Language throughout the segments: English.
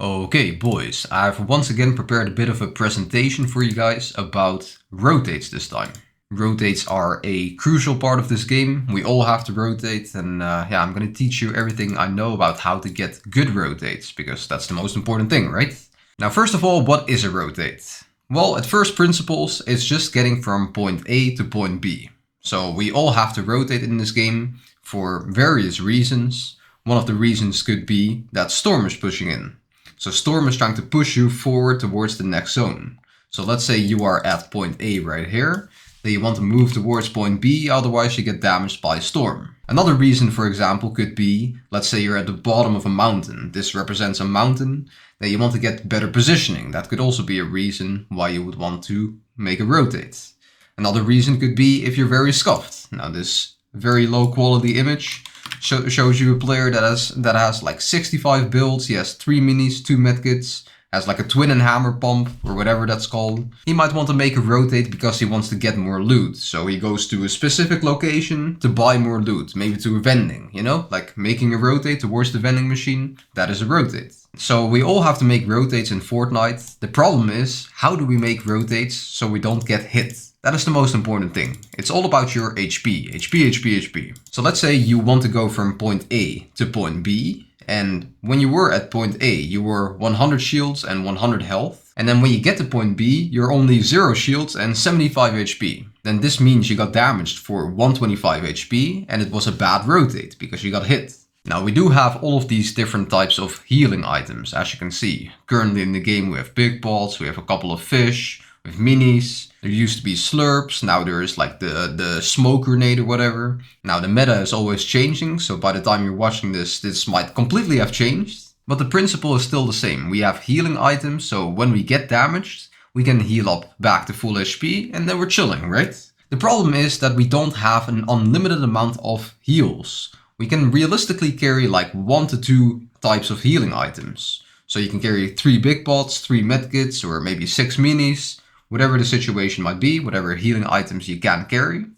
Okay, boys, I've once again prepared a bit of a presentation for you guys about rotates this time. Rotates are a crucial part of this game. We all have to rotate, and yeah, I'm gonna teach you everything I know about how to get good rotates, because that's the most important thing, right? Now, first of all, what is a rotate? Well, at first principles, it's just getting from point A to point B. So we all have to rotate in this game for various reasons. One of the reasons could be that Storm is pushing in. So Storm is trying to push you forward towards the next zone. So let's say you are at point A right here, then you want to move towards point B, otherwise you get damaged by Storm. Another reason, for example, could be, let's say you're at the bottom of a mountain. This represents a mountain, then you want to get better positioning. That could also be a reason why you would want to make a rotate. Another reason could be if you're very scuffed. Now this very low quality image shows you a player that has like 65 builds. He has 3 minis, 2 medkits, has like a twin and hammer pump or whatever that's called. He might want to make a rotate because he wants to get more loot. So he goes to a specific location to buy more loot, maybe to a vending, you know, like making a rotate towards the vending machine. That is a rotate. So we all have to make rotates in Fortnite. The problem is, how do we make rotates so we don't get hit? That is the most important thing. It's all about your HP. HP. So let's say you want to go from point A to point B. And when you were at point A, you were 100 shields and 100 health. And then when you get to point B, you're only 0 shields and 75 HP. Then this means you got damaged for 125 HP and it was a bad rotate because you got hit. Now we do have all of these different types of healing items, as you can see. Currently in the game we have big pots, we have a couple of fish, we have minis. There used to be slurps, now there is like the smoke grenade or whatever. Now the meta is always changing, so by the time you're watching this might completely have changed. But the principle is still the same. We have healing items, so when we get damaged, we can heal up back to full HP and then we're chilling, right? The problem is that we don't have an unlimited amount of heals. We can realistically carry like 1 to 2 types of healing items. So you can carry 3 big pots, 3 medkits, or maybe 6 minis. Whatever the situation might be, whatever healing items you can carry. And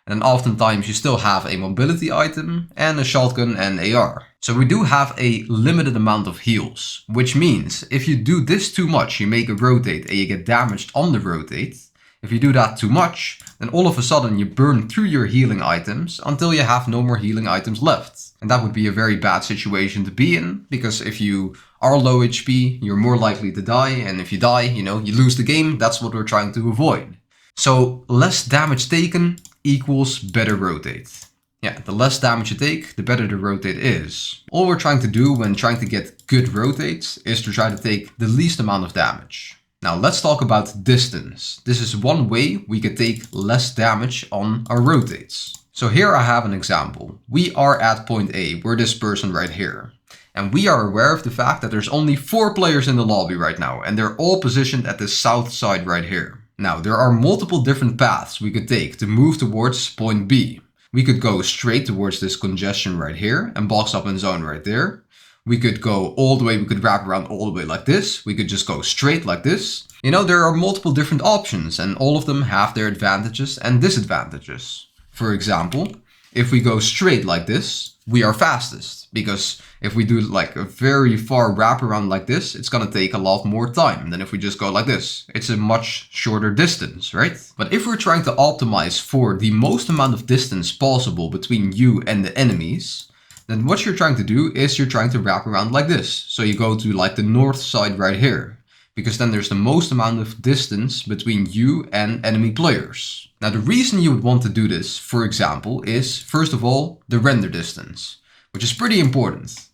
then oftentimes you still have a mobility item and a shotgun and AR. So we do have a limited amount of heals, which means if you do this too much, you make a rotate and you get damaged on the rotate. If you do that too much, then all of a sudden you burn through your healing items until you have no more healing items left. And that would be a very bad situation to be in, because if you are low HP, you're more likely to die, and if you die, you lose the game. That's what we're trying to avoid. So less damage taken equals better rotate. Yeah, the less damage you take, the better the rotate is. All we're trying to do when trying to get good rotates is to try to take the least amount of damage. Now let's talk about distance. This is one way we could take less damage on our rotates. So here I have an example. We are at point A, we're this person right here. And we are aware of the fact that there's only 4 players in the lobby right now, and they're all positioned at the south side right here. Now there are multiple different paths we could take to move towards point B. We could go straight towards this congestion right here and box up in zone right there. We could go all the way, we could wrap around all the way like this. We could just go straight like this. There are multiple different options and all of them have their advantages and disadvantages. For example, if we go straight like this, we are fastest. Because if we do like a very far wraparound like this, it's gonna take a lot more time than if we just go like this. It's a much shorter distance, right? But if we're trying to optimize for the most amount of distance possible between you and the enemies, then what you're trying to do is you're trying to wrap around like this. So you go to like the north side right here, because then there's the most amount of distance between you and enemy players. Now the reason you would want to do this, for example, is first of all, the render distance, which is pretty important.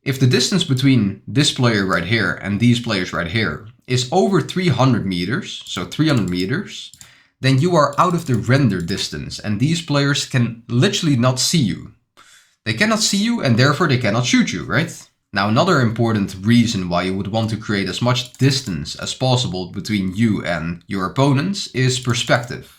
If the distance between this player right here and these players right here is over 300 meters, so 300 meters, then you are out of the render distance and these players can literally not see you. They cannot see you and therefore they cannot shoot you, right? Now another important reason why you would want to create as much distance as possible between you and your opponents is perspective.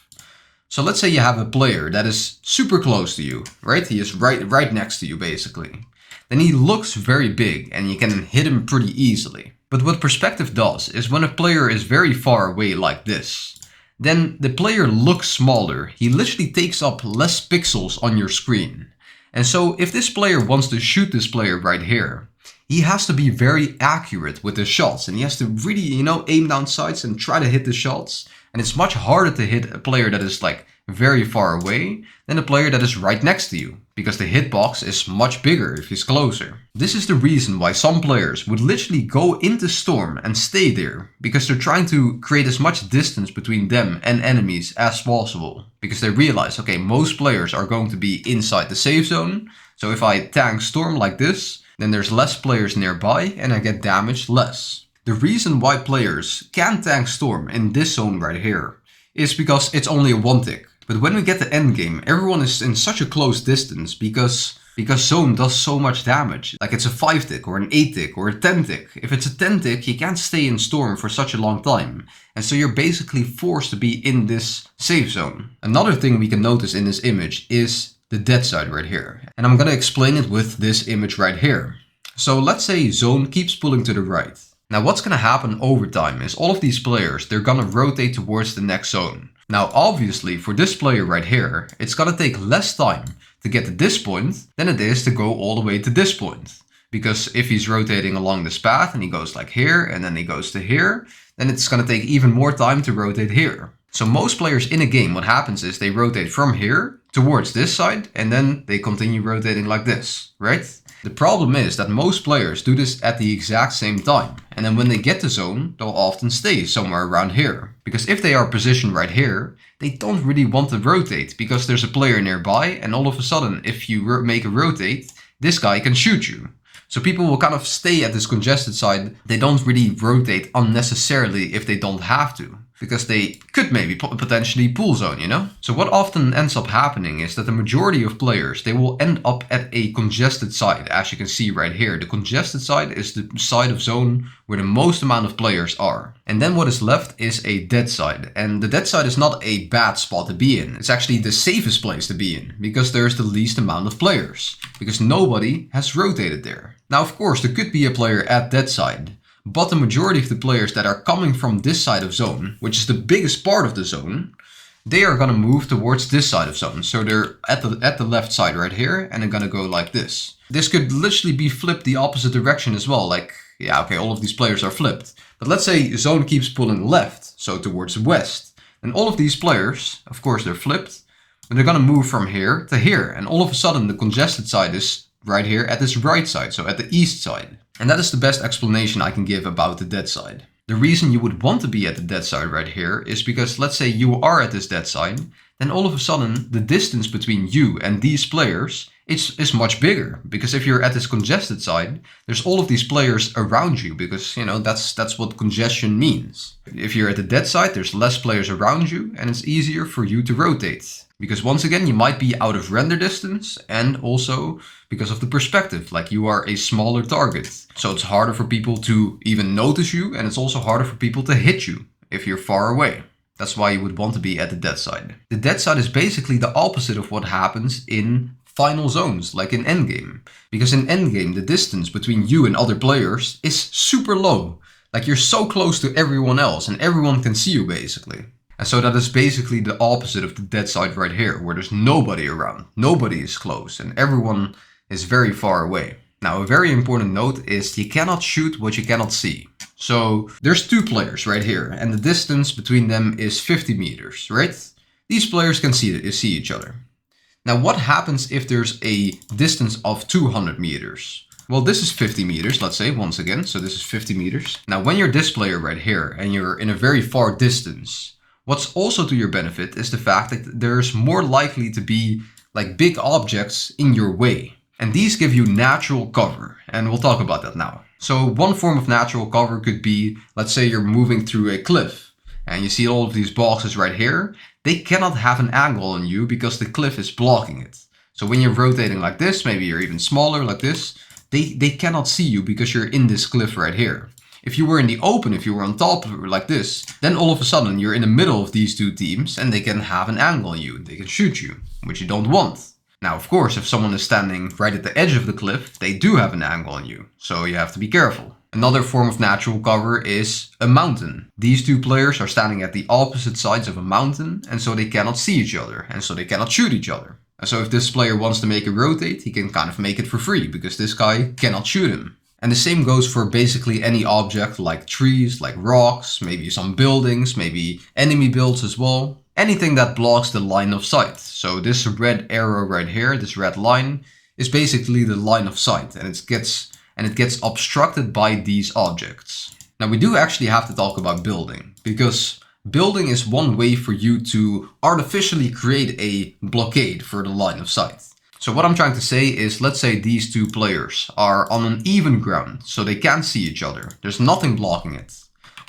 So let's say you have a player that is super close to you, right? He is right next to you basically. Then he looks very big and you can hit him pretty easily. But what perspective does is when a player is very far away like this, then the player looks smaller. He literally takes up less pixels on your screen. And so if this player wants to shoot this player right here, he has to be very accurate with his shots, and he has to really, aim down sights and try to hit the shots. And it's much harder to hit a player that is like very far away than a player that is right next to you, because the hitbox is much bigger if he's closer. This is the reason why some players would literally go into Storm and stay there, because they're trying to create as much distance between them and enemies as possible. Because they realize, okay, most players are going to be inside the safe zone, so if I tank Storm like this, then there's less players nearby and I get damaged less. The reason why players can tank Storm in this zone right here is because it's only a 1 tick. But when we get to endgame, everyone is in such a close distance because zone does so much damage. Like it's a 5 tick or an 8 tick or a 10 tick. If it's a 10 tick, you can't stay in Storm for such a long time. And so you're basically forced to be in this safe zone. Another thing we can notice in this image is the dead side right here. And I'm gonna explain it with this image right here. So let's say zone keeps pulling to the right. Now what's gonna happen over time is all of these players, they're gonna rotate towards the next zone. Now obviously for this player right here, it's gonna take less time to get to this point than it is to go all the way to this point. Because if he's rotating along this path and he goes like here and then he goes to here, then it's gonna take even more time to rotate here. So most players in a game, what happens is they rotate from here towards this side and then they continue rotating like this, right? The problem is that most players do this at the exact same time. And then when they get to zone, they'll often stay somewhere around here. Because if they are positioned right here, they don't really want to rotate because there's a player nearby and all of a sudden if you make a rotate, this guy can shoot you. So people will kind of stay at this congested side. They don't really rotate unnecessarily if they don't have to, because they could maybe potentially pool zone, So what often ends up happening is that the majority of players, they will end up at a congested side, as you can see right here. The congested side is the side of zone where the most amount of players are. And then what is left is a dead side. And the dead side is not a bad spot to be in. It's actually the safest place to be in, because there's the least amount of players, because nobody has rotated there. Now, of course, there could be a player at dead side, but the majority of the players that are coming from this side of zone, which is the biggest part of the zone, they are going to move towards this side of zone. So they're at the left side right here, and they're going to go like this. This could literally be flipped the opposite direction as well. Like, yeah, okay, all of these players are flipped. But let's say zone keeps pulling left, so towards west. And all of these players, of course, they're flipped, but they're going to move from here to here. And all of a sudden, the congested side is right here at this right side, so at the east side. And that is the best explanation I can give about the dead side. The reason you would want to be at the dead side right here is because let's say you are at this dead side, then all of a sudden the distance between you and these players is much bigger. Because if you're at this congested side, there's all of these players around you, because that's what congestion means. If you're at the dead side, there's less players around you and it's easier for you to rotate. Because once again, you might be out of render distance, and also because of the perspective, like you are a smaller target. So it's harder for people to even notice you, and it's also harder for people to hit you if you're far away. That's why you would want to be at the dead side. The dead side is basically the opposite of what happens in final zones, like in endgame. Because in endgame, the distance between you and other players is super low. Like you're so close to everyone else and everyone can see you basically. And so that is basically the opposite of the dead side right here, where there's nobody around, nobody is close, and everyone is very far away. Now, a very important note is you cannot shoot what you cannot see. So there's 2 players right here, and the distance between them is 50 meters, right? These players can see each other. Now, what happens if there's a distance of 200 meters? Well, this is 50 meters, let's say, once again, so this is 50 meters. Now, when you're this player right here, and you're in a very far distance, what's also to your benefit is the fact that there's more likely to be like big objects in your way. And these give you natural cover, and we'll talk about that now. So one form of natural cover could be, let's say you're moving through a cliff and you see all of these boxes right here. They cannot have an angle on you because the cliff is blocking it. So when you're rotating like this, maybe you're even smaller like this, they cannot see you because you're in this cliff right here. If you were in the open, if you were on top like this, then all of a sudden you're in the middle of these 2 teams and they can have an angle on you. They can shoot you, which you don't want. Now, of course, if someone is standing right at the edge of the cliff, they do have an angle on you. So you have to be careful. Another form of natural cover is a mountain. These 2 players are standing at the opposite sides of a mountain, and so they cannot see each other, and so they cannot shoot each other. And so if this player wants to make a rotate, he can kind of make it for free, because this guy cannot shoot him. And the same goes for basically any object like trees, like rocks, maybe some buildings, maybe enemy builds as well. Anything that blocks the line of sight. So this red arrow right here, this red line, is basically the line of sight, and it gets obstructed by these objects. Now we do actually have to talk about building, because building is one way for you to artificially create a blockade for the line of sight. So what I'm trying to say is, let's say these two players are on an even ground, so they can't see each other. There's nothing blocking it.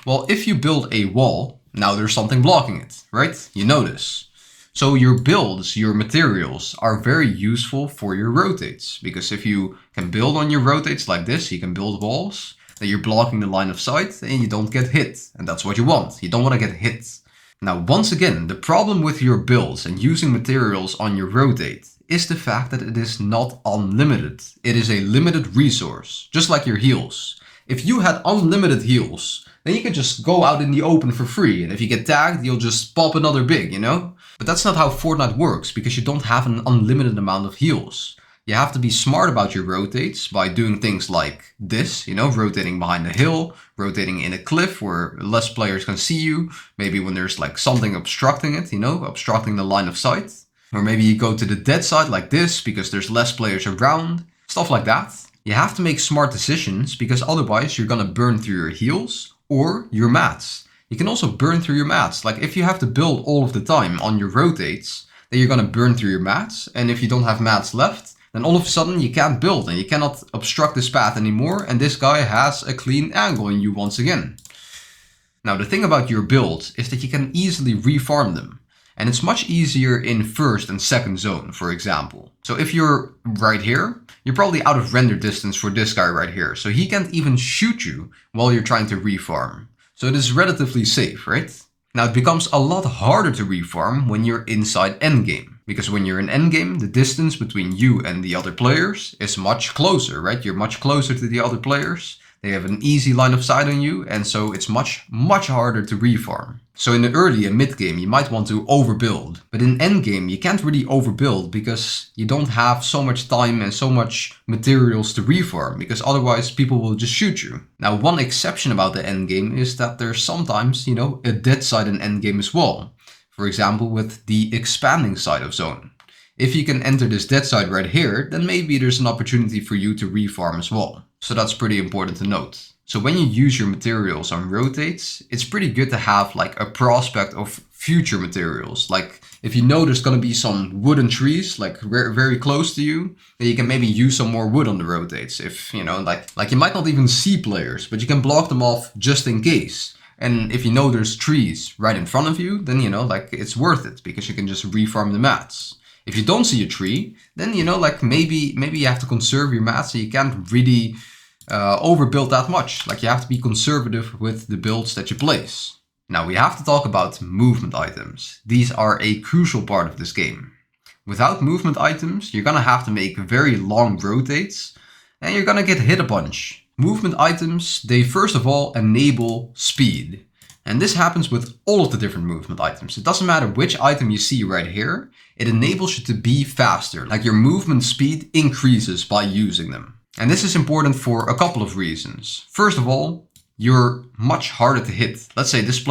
Well, if you build a wall, now there's something blocking it, right? You notice. So your builds, your materials are very useful for your rotates, because if you can build on your rotates like this, you can build walls, then you're blocking the line of sight and you don't get hit. And that's what you want. You don't want to get hit. Now, once again, the problem with your builds and using materials on your rotate is the fact that it is not unlimited. It is a limited resource, just like your heals. If you had unlimited heals, then you could just go out in the open for free. And if you get tagged, you'll just pop another big, you know? But that's not how Fortnite works, because you don't have an unlimited amount of heals. You have to be smart about your rotates by doing things like this, you know, rotating behind a hill, rotating in a cliff where less players can see you. Maybe when there's like something obstructing it, you know, obstructing the line of sight. Or maybe you go to the dead side like this because there's less players around. Stuff like that. You have to make smart decisions, because otherwise you're gonna burn through your heals or your mats. You can also burn through your mats. Like if you have to build all of the time on your rotates, then you're gonna burn through your mats. And if you don't have mats left, then all of a sudden you can't build and you cannot obstruct this path anymore. And this guy has a clean angle on you once again. Now the thing about your builds is that you can easily refarm them. And it's much easier in first and second zone, for example. So if you're right here, you're probably out of render distance for this guy right here. So he can't even shoot you while you're trying to refarm. So it is relatively safe, right? Now it becomes a lot harder to refarm when you're inside endgame. Because when you're in endgame, the distance between you and the other players is much closer, right? You're much closer to the other players. They have an easy line of sight on you, and so it's much harder to refarm. So in the early and mid game, you might want to overbuild. But in end game, you can't really overbuild because you don't have so much time and so much materials to refarm, because otherwise people will just shoot you. Now, one exception about the end game is that there's sometimes, you know, a dead side in end game as well. For example, with the expanding side of zone. If you can enter this dead side right here, then maybe there's an opportunity for you to refarm as well. So that's pretty important to note. So when you use your materials on rotates, it's pretty good to have like a prospect of future materials. Like if you know there's going to be some wooden trees like very close to you, then you can maybe use some more wood on the rotates. If, you know, like you might not even see players, but you can block them off just in case. And if you know there's trees right in front of you, then, you know, like it's worth it because you can just refarm the mats. If you don't see a tree, then, you know, like maybe you have to conserve your mats, so you can't really overbuild that much. Like you have to be conservative with the builds that you place. Now we have to talk about movement items. These are a crucial part of this game. Without movement items, you're gonna have to make very long rotates and you're gonna get hit a bunch. Movement items, they first of all enable speed. And this happens with all of the different movement items. It doesn't matter which item you see right here, it enables you to be faster. Like your movement speed increases by using them. And this is important for a couple of reasons. First of all, you're much harder to hit. Let's say this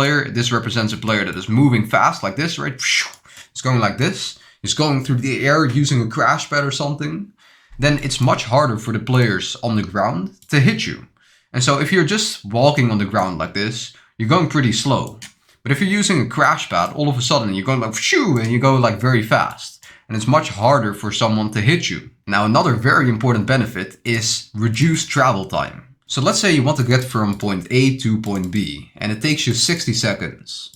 represents a player that is moving fast like this, right? It's going like this. It's going through the air using a crash pad or something. Then it's much harder for the players on the ground to hit you. And so if you're just walking on the ground like this, you're going pretty slow. But if you're using a crash pad, all of a sudden you're going like shoo, and you go like very fast. And it's much harder for someone to hit you. Now, another very important benefit is reduced travel time. So let's say you want to get from point A to point B, and it takes you 60 seconds.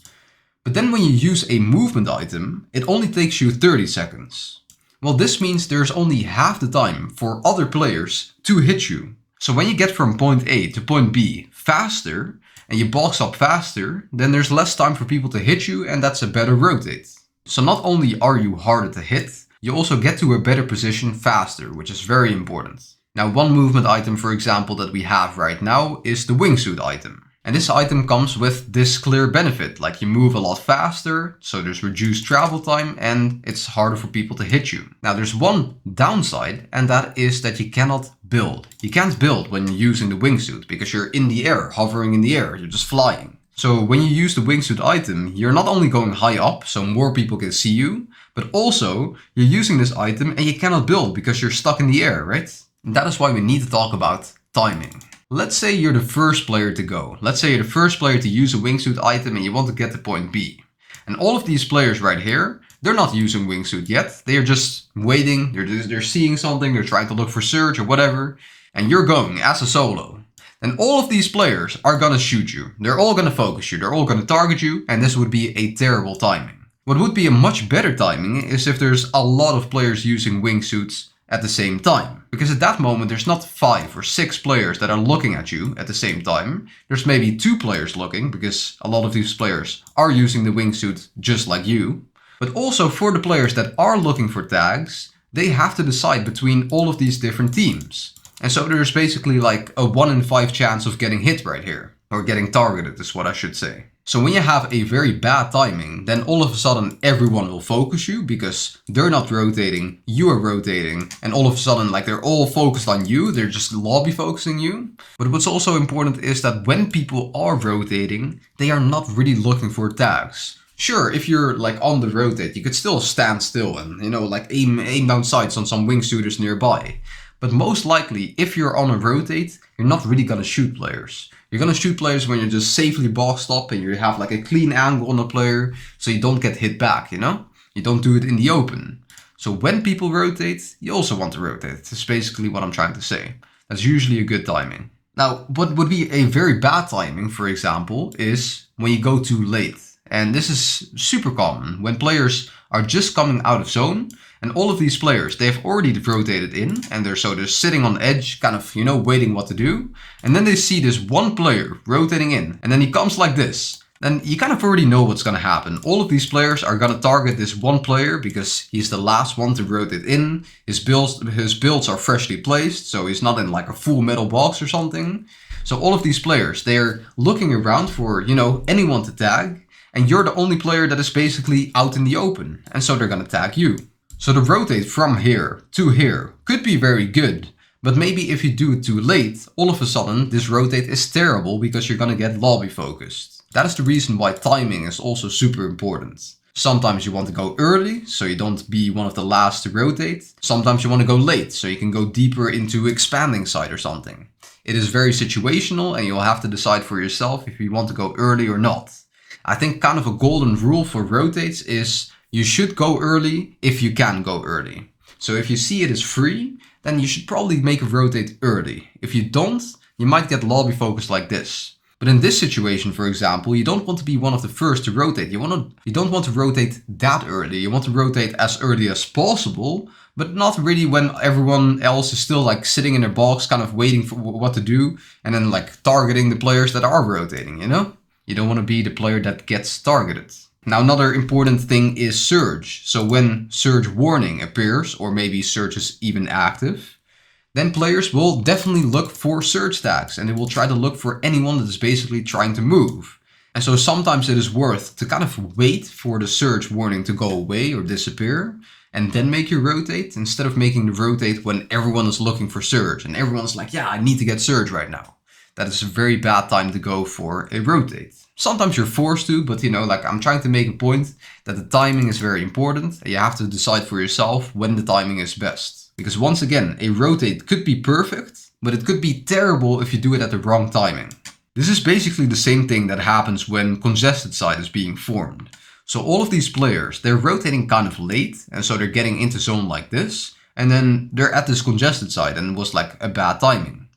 But then when you use a movement item, it only takes you 30 seconds. Well, this means there's only half the time for other players to hit you. So when you get from point A to point B faster, and you box up faster, then there's less time for people to hit you, and that's a better rotate. So not only are you harder to hit, you also get to a better position faster, which is very important. Now, one movement item, for example, that we have right now is the wingsuit item. And this item comes with this clear benefit, like you move a lot faster, so there's reduced travel time and it's harder for people to hit you. Now there's one downside, and that is that you cannot build. You can't build when you're using the wingsuit because you're in the air, hovering in the air, you're just flying. So when you use the wingsuit item, you're not only going high up, so more people can see you, but also you're using this item and you cannot build because you're stuck in the air, right? And that is why we need to talk about timing. Let's say you're the first player to go. Let's say you're the first player to use a wingsuit item and you want to get to point B. And all of these players right here, they're not using wingsuit yet. They are just waiting, they're seeing something, they're trying to look for Surge or whatever. And you're going as a solo. Then all of these players are gonna shoot you. They're all gonna focus you, they're all gonna target you, and this would be a terrible timing. What would be a much better timing is if there's a lot of players using wingsuits at the same time. Because at that moment there's not 5 or 6 players that are looking at you at the same time. There's maybe 2 players looking, because a lot of these players are using the wingsuit just like you. But also for the players that are looking for tags, they have to decide between all of these different teams. And so there's basically like a 1 in 5 chance of getting hit right here. Or getting targeted is what I should say. So when you have a very bad timing, then all of a sudden everyone will focus you because they're not rotating, you are rotating, and all of a sudden like they're all focused on you, they're just lobby focusing you. But what's also important is that when people are rotating, they are not really looking for tags. Sure, if you're like on the rotate, you could still stand still and, you know, like aim down sights on some wingsuiters nearby. But most likely, if you're on a rotate, you're not really gonna shoot players. You're gonna shoot players when you're just safely boxed up and you have like a clean angle on the player so you don't get hit back, you know? You don't do it in the open. So when people rotate, you also want to rotate. That's basically what I'm trying to say. That's usually a good timing. Now, what would be a very bad timing, for example, is when you go too late. And this is super common when players are just coming out of zone. And all of these players, they've already rotated in and they're sitting on edge, kind of, you know, waiting what to do. And then they see this one player rotating in and then he comes like this. Then you kind of already know what's going to happen. All of these players are going to target this one player because he's the last one to rotate in. His builds are freshly placed, so he's not in like a full metal box or something. So all of these players, they're looking around for, you know, anyone to tag. And you're the only player that is basically out in the open. And so they're going to tag you. So the rotate from here to here could be very good, but maybe if you do it too late, all of a sudden this rotate is terrible because you're gonna get lobby focused. That is the reason why timing is also super important. Sometimes you want to go early, so you don't be one of the last to rotate. Sometimes you want to go late, so you can go deeper into expanding side or something. It is very situational and you'll have to decide for yourself if you want to go early or not. I think kind of a golden rule for rotates is you should go early if you can go early. So if you see it is free, then you should probably make a rotate early. If you don't, you might get lobby focused like this. But in this situation, for example, you don't want to be one of the first to rotate. You don't want to rotate that early. You want to rotate as early as possible, but not really when everyone else is still like sitting in their box, kind of waiting for what to do, and then like targeting the players that are rotating, you know? You don't want to be the player that gets targeted. Now another important thing is Surge. So when Surge warning appears, or maybe Surge is even active, then players will definitely look for Surge tags and they will try to look for anyone that is basically trying to move. And so sometimes it is worth to kind of wait for the Surge warning to go away or disappear and then make your rotate instead of making the rotate when everyone is looking for Surge and everyone's like, yeah, I need to get Surge right now. That is a very bad time to go for a rotate. Sometimes you're forced to, but you know, like I'm trying to make a point that the timing is very important. And you have to decide for yourself when the timing is best. Because once again, a rotate could be perfect, but it could be terrible if you do it at the wrong timing. This is basically the same thing that happens when congested side is being formed. So all of these players, they're rotating kind of late, and so they're getting into zone like this, and then they're at this congested side and it was like a bad timing.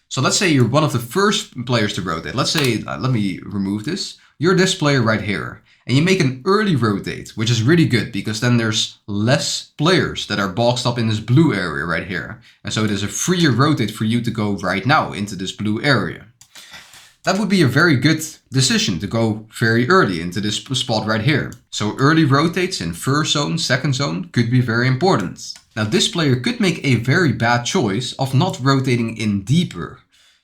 So let's say you're one of the first players to rotate. Let's say, let me remove this. You're this player right here. And you make an early rotate, which is really good because then there's less players that are boxed up in this blue area right here. And so it is a freer rotate for you to go right now into this blue area. That would be a very good decision to go very early into this spot right here. So early rotates in first zone, second zone could be very important. Now this player could make a very bad choice of not rotating in deeper.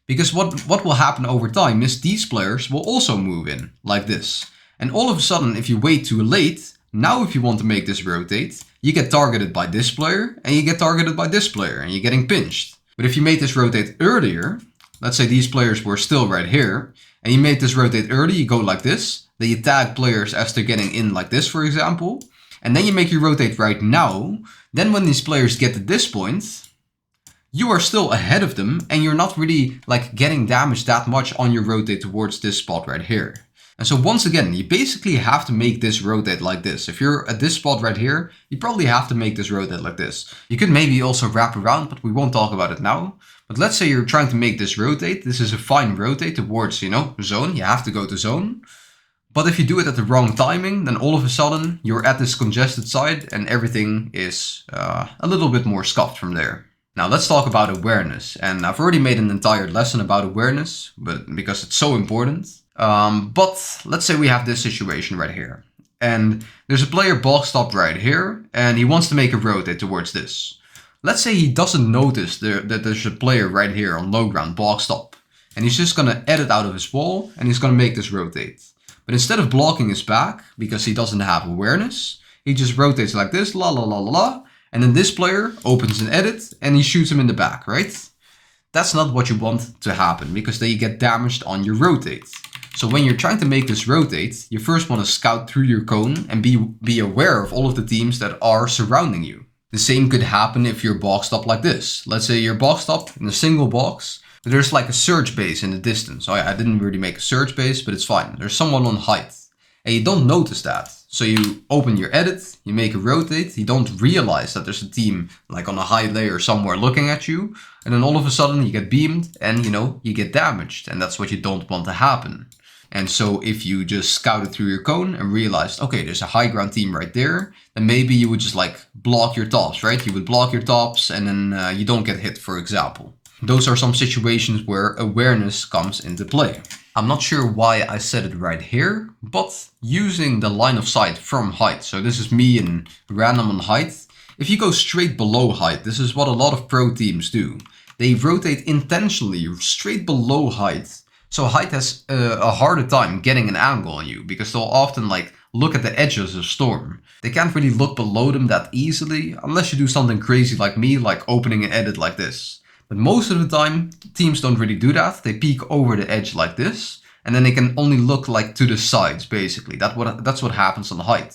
Because what will happen over time is these players will also move in, like this. And all of a sudden, if you wait too late, now if you want to make this rotate, you get targeted by this player, and you get targeted by this player, and you're getting pinched. But if you made this rotate earlier, let's say these players were still right here, and you made this rotate early, you go like this, then you tag players as they're getting in like this, for example, and then you make your rotate right now, then when these players get to this point, you are still ahead of them and you're not really like getting damaged that much on your rotate towards this spot right here. And so once again, you basically have to make this rotate like this. If you're at this spot right here, you probably have to make this rotate like this. You could maybe also wrap around, but we won't talk about it now. But let's say you're trying to make this rotate. This is a fine rotate towards, zone. You have to go to zone. But if you do it at the wrong timing, then all of a sudden you're at this congested side and everything is a little bit more scuffed from there. Now let's talk about awareness. And I've already made an entire lesson about awareness, but because it's so important. But let's say we have this situation right here. And there's a player boxed up right here and he wants to make a rotate towards this. Let's say he doesn't notice that there's a player right here on low ground boxed up. And he's just going to edit out of his wall and he's going to make this rotate. But instead of blocking his back, because he doesn't have awareness, he just rotates like this, la la la la la. And then this player opens an edit and he shoots him in the back, right? That's not what you want to happen, because then you get damaged on your rotate. So when you're trying to make this rotate, you first want to scout through your cone and be aware of all of the teams that are surrounding you. The same could happen if you're boxed up like this. Let's say you're boxed up in a single box. There's like a surge base in the distance. Oh yeah, I didn't really make a surge base, but it's fine. There's someone on height and you don't notice that. So you open your edit, you make a rotate, you don't realize that there's a team like on a high layer somewhere looking at you. And then all of a sudden you get beamed and you get damaged. And that's what you don't want to happen. And so if you just scouted through your cone and realized, okay, there's a high ground team right there, then maybe you would just like block your tops, right? You would block your tops and then you don't get hit, for example. Those are some situations where awareness comes into play. I'm not sure why I said it right here, but using the line of sight from height. So this is me and random on height. If you go straight below height, this is what a lot of pro teams do. They rotate intentionally straight below height. So height has a harder time getting an angle on you because they'll often like look at the edges of storm. They can't really look below them that easily unless you do something crazy like me, like opening an edit like this. But most of the time, teams don't really do that. They peek over the edge like this, and then they can only look like to the sides, basically. That's what happens on height.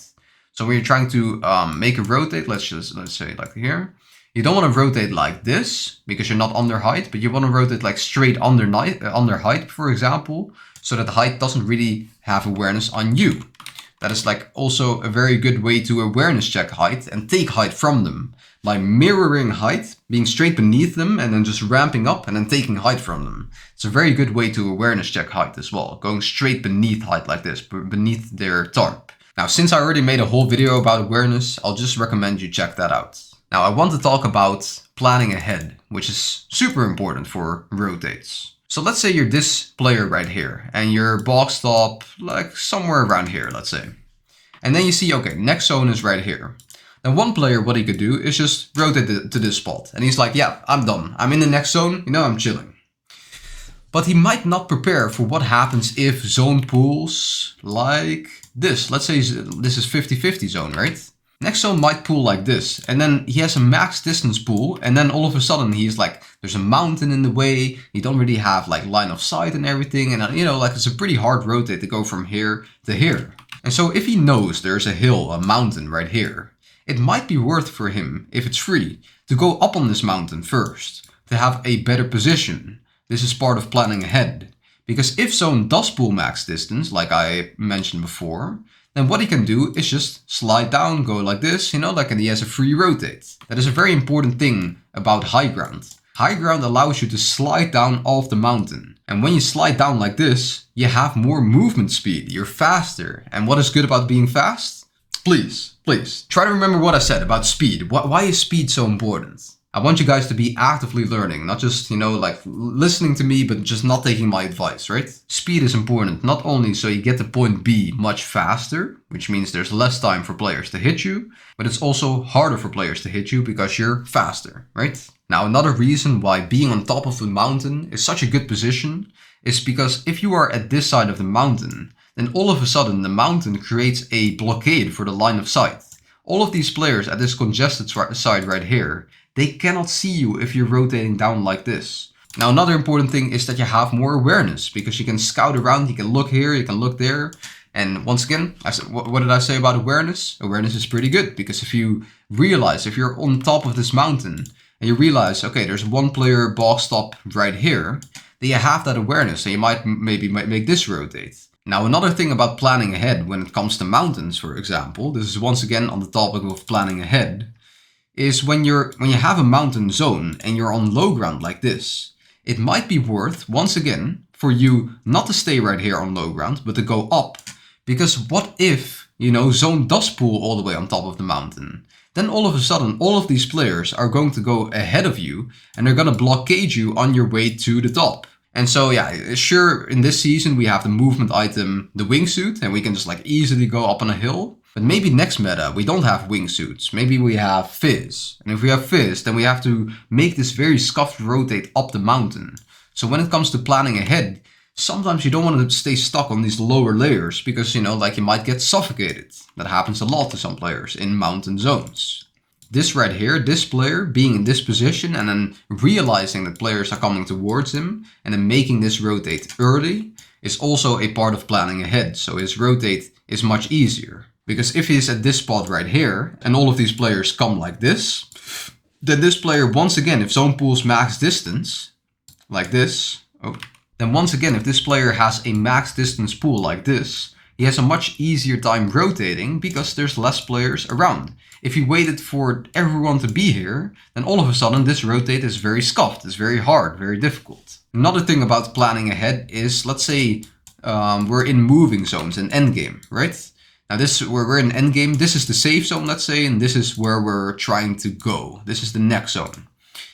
So when you're trying to make a rotate, let's say like here, you don't want to rotate like this because you're not under height, but you want to rotate like straight under height, for example, so that height doesn't really have awareness on you. That is like also a very good way to awareness check height and take height from them. By mirroring height, being straight beneath them and then just ramping up and then taking height from them. It's a very good way to awareness check height as well. Going straight beneath height like this, beneath their tarp. Now, since I already made a whole video about awareness, I'll just recommend you check that out. Now, I want to talk about planning ahead, which is super important for rotates. So let's say you're this player right here and you're boxed up like somewhere around here, let's say. And then you see, okay, next zone is right here. Then one player, what he could do is just rotate to this spot. And he's like, yeah, I'm done. I'm in the next zone, I'm chilling. But he might not prepare for what happens if zone pools like this. Let's say this is 50-50 zone, right? Next zone might pool like this. And then he has a max distance pool. And then all of a sudden he's like, there's a mountain in the way. You don't really have like line of sight and everything. And like it's a pretty hard rotate to go from here to here. And so if he knows there's a hill, a mountain right here, it might be worth for him, if it's free, to go up on this mountain first, to have a better position. This is part of planning ahead. Because if zone does pool max distance, like I mentioned before, then what he can do is just slide down, go like this, like he has a free rotate. That is a very important thing about high ground. High ground allows you to slide down off the mountain. And when you slide down like this, you have more movement speed, you're faster. And what is good about being fast? Please, try to remember what I said about speed. Why is speed so important? I want you guys to be actively learning, not just, like listening to me, but just not taking my advice, right? Speed is important, not only so you get to point B much faster, which means there's less time for players to hit you, but it's also harder for players to hit you because you're faster, right? Now, another reason why being on top of the mountain is such a good position is because if you are at this side of the mountain, then all of a sudden the mountain creates a blockade for the line of sight. All of these players at this congested side right here, they cannot see you if you're rotating down like this. Now, another important thing is that you have more awareness because you can scout around, you can look here, you can look there. And once again, what did I say about awareness? Awareness is pretty good because if you realize, if you're on top of this mountain and you realize, okay, there's one player boxed up right here, then you have that awareness and you might make this rotate. Now, another thing about planning ahead when it comes to mountains, for example, this is once again on the topic of planning ahead, is when you have a mountain zone and you're on low ground like this, it might be worth, once again, for you not to stay right here on low ground, but to go up. Because what if, zone does pull all the way on top of the mountain? Then all of a sudden, all of these players are going to go ahead of you and they're going to blockade you on your way to the top. And so, yeah, sure, in this season we have the movement item, the wingsuit, and we can just easily go up on a hill. But maybe next meta we don't have wingsuits, maybe we have Fizz. And if we have Fizz, then we have to make this very scuffed rotate up the mountain. So when it comes to planning ahead, sometimes you don't want to stay stuck on these lower layers because, you might get suffocated. That happens a lot to some players in mountain zones. This right here, this player being in this position and then realizing that players are coming towards him and then making this rotate early is also a part of planning ahead. So his rotate is much easier. Because if he's at this spot right here and all of these players come like this, then this player, once again, if zone pools max distance, like this, then once again, if this player has a max distance pool like this, he has a much easier time rotating because there's less players around. If he waited for everyone to be here, then all of a sudden this rotate is very scuffed, it's very hard, very difficult. Another thing about planning ahead is, let's say we're in moving zones in endgame, right? Now we're in endgame, this is the safe zone, let's say, and this is where we're trying to go. This is the next zone.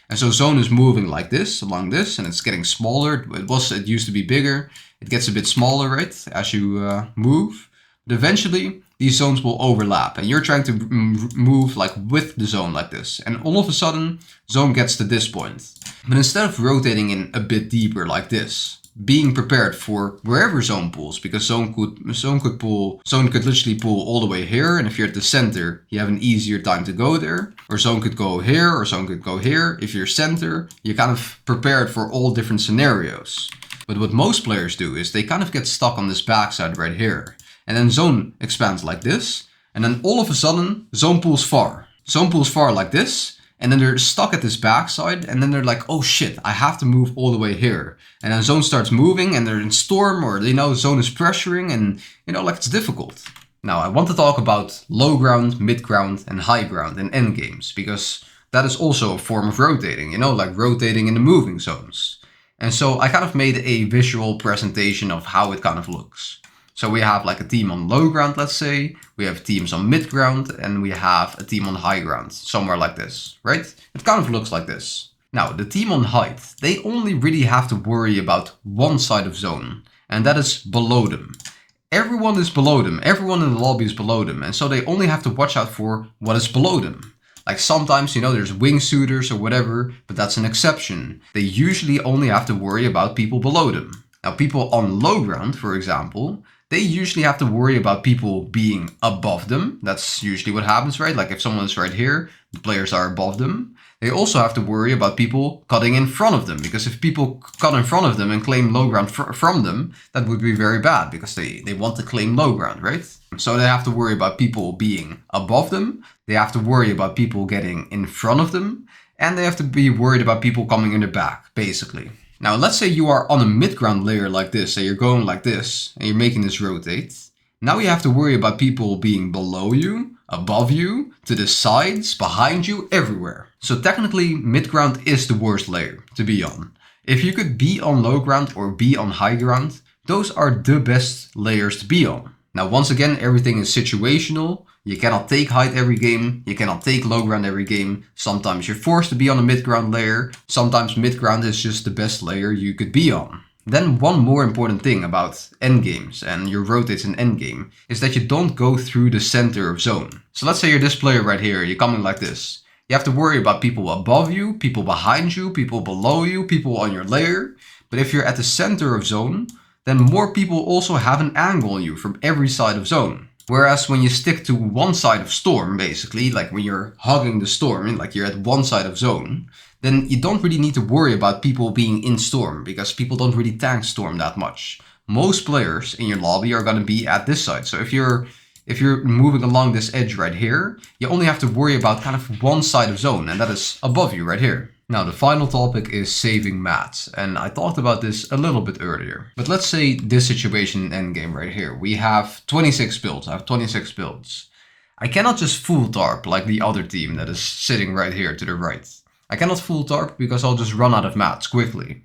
And so zone is moving like this, along this, and it's getting smaller. It used to be bigger. It gets a bit smaller, right, as you move. But eventually, these zones will overlap, and you're trying to move with the zone like this. And all of a sudden, zone gets to this point. But instead of rotating in a bit deeper like this, being prepared for wherever zone pulls, because zone could literally pull all the way here, and if you're at the center, you have an easier time to go there. Or zone could go here, or zone could go here. If you're center, you're kind of prepared for all different scenarios. But what most players do is they kind of get stuck on this backside right here. And then zone expands like this, and then all of a sudden, zone pulls far. Zone pulls far like this, and then they're stuck at this backside, and then they're like, oh shit, I have to move all the way here. And then zone starts moving, and they're in storm, or zone is pressuring, and it's difficult. Now, I want to talk about low ground, mid ground, and high ground in endgames, because that is also a form of rotating, like rotating in the moving zones. And so I kind of made a visual presentation of how it kind of looks. So we have a team on low ground, let's say, we have teams on mid ground, and we have a team on high ground, somewhere like this, right? It kind of looks like this. Now, the team on height, they only really have to worry about one side of zone, and that is below them. Everyone is below them, everyone in the lobby is below them, and so they only have to watch out for what is below them. Sometimes, there's wingsuiters or whatever, but that's an exception. They usually only have to worry about people below them. Now, people on low ground, for example, they usually have to worry about people being above them. That's usually what happens, right? If someone is right here, the players are above them. They also have to worry about people cutting in front of them, because if people cut in front of them and claim low ground from them, that would be very bad because they want to claim low ground, right? So they have to worry about people being above them. They have to worry about people getting in front of them, and they have to be worried about people coming in the back, basically. Now, let's say you are on a mid-ground layer like this, so you're going like this, and you're making this rotate. Now you have to worry about people being below you, above you, to the sides, behind you, everywhere. So technically, mid-ground is the worst layer to be on. If you could be on low ground or be on high ground, those are the best layers to be on. Now, once again, everything is situational. You cannot take height every game. You cannot take low ground every game. Sometimes you're forced to be on a mid-ground layer. Sometimes mid-ground is just the best layer you could be on. Then one more important thing about endgames and your rotates in endgame is that you don't go through the center of zone. So let's say you're this player right here. You're coming like this. You have to worry about people above you, people behind you, people below you, people on your layer. But if you're at the center of zone, then more people also have an angle on you from every side of zone. Whereas when you stick to one side of storm, basically, like when you're hugging the storm, like you're at one side of zone, then you don't really need to worry about people being in storm, because people don't really tank storm that much. Most players in your lobby are going to be at this side. So if you're moving along this edge right here, you only have to worry about kind of one side of zone, and that is above you right here. Now, the final topic is saving mats, and I talked about this a little bit earlier. But let's say this situation in endgame right here. We have 26 builds. I have 26 builds. I cannot just full tarp like the other team that is sitting right here to the right. I cannot full tarp because I'll just run out of mats quickly.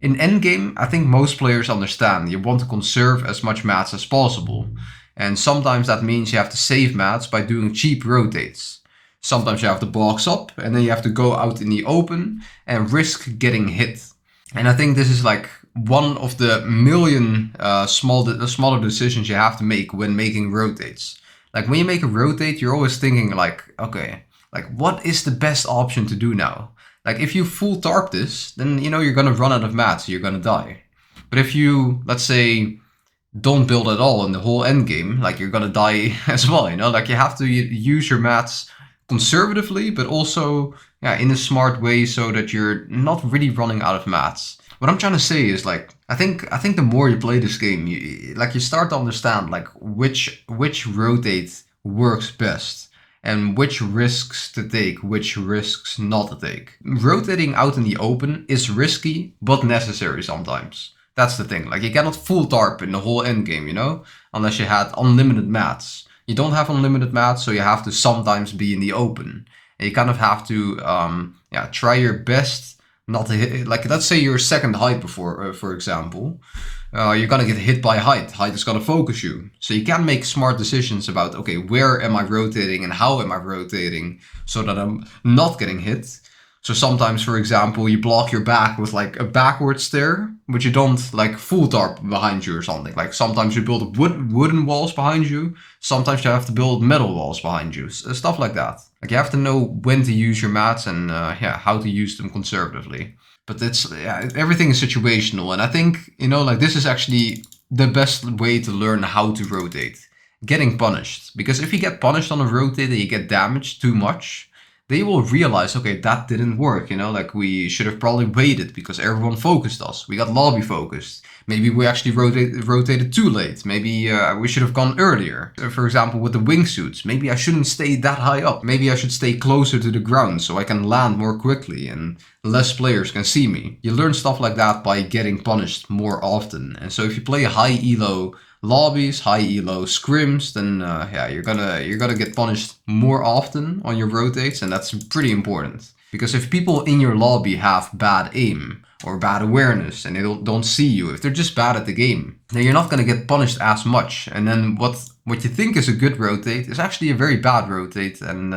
In endgame, I think most players understand you want to conserve as much mats as possible. And sometimes that means you have to save mats by doing cheap rotates. Sometimes you have to box up and then you have to go out in the open and risk getting hit. And I think this is like one of the million smaller decisions you have to make when making rotates. Like when you make a rotate, you're always thinking like, okay, like what is the best option to do now? Like if you full tarp this, then you know you're gonna run out of mats, you're gonna die. But if you, let's say, don't build at all in the whole end game, like you're gonna die as well, you know? Like you have to use your mats conservatively, but also in a smart way so that you're not really running out of mats. What I'm trying to say is like, I think the more you play this game, you start to understand like which rotate works best and which risks to take, which risks not to take. Rotating out in the open is risky, but necessary sometimes. That's the thing. Like you cannot full tarp in the whole end game, you know, unless you had unlimited mats. You don't have unlimited mats, so you have to sometimes be in the open. And you kind of have to, try your best not to hit. Like, let's say you're second height before, for example, you're gonna get hit by height. Height is gonna focus you, so you can make smart decisions about, okay, where am I rotating and how am I rotating so that I'm not getting hit. So sometimes, for example, you block your back with like a backward stair, but you don't like full tarp behind you or something. Like sometimes you build wooden walls behind you. Sometimes you have to build metal walls behind you. Stuff like that. Like you have to know when to use your mats and how to use them conservatively. But everything is situational. And I think, you know, like this is actually the best way to learn how to rotate. Getting punished. Because if you get punished on a rotate and you get damaged too much, they will realize, okay, that didn't work, you know, like we should have probably waited because everyone focused us. We got lobby focused. Maybe we actually rotated too late. Maybe we should have gone earlier. For example, with the wingsuits, maybe I shouldn't stay that high up. Maybe I should stay closer to the ground so I can land more quickly and less players can see me. You learn stuff like that by getting punished more often. And so if you play high elo lobbies, high elo scrims, then you're gonna get punished more often on your rotates, and that's pretty important. Because if people in your lobby have bad aim or bad awareness and they don't see you, if they're just bad at the game, then you're not gonna get punished as much. And then what you think is a good rotate is actually a very bad rotate, and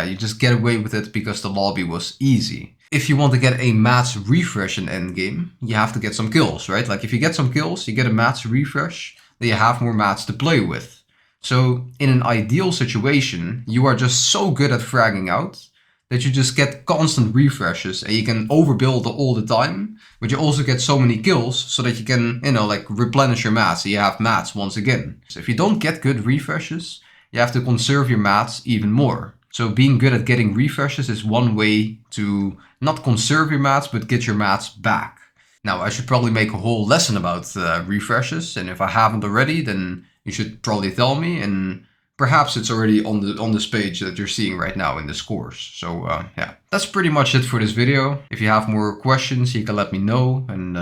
you just get away with it because the lobby was easy. If you want to get a mats refresh in endgame, you have to get some kills, right? Like if you get some kills, you get a mats refresh, then you have more mats to play with. So in an ideal situation, you are just so good at fragging out that you just get constant refreshes and you can overbuild all the time, but you also get so many kills so that you can, you know, like replenish your mats so you have mats once again. So if you don't get good refreshes, you have to conserve your mats even more. So being good at getting refreshes is one way to not conserve your mats, but get your mats back. Now, I should probably make a whole lesson about refreshes, and if I haven't already, then you should probably tell me, and perhaps it's already on this page that you're seeing right now in this course. So that's pretty much it for this video. If you have more questions, you can let me know, and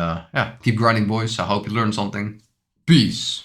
keep grinding, boys. I hope you learned something. Peace.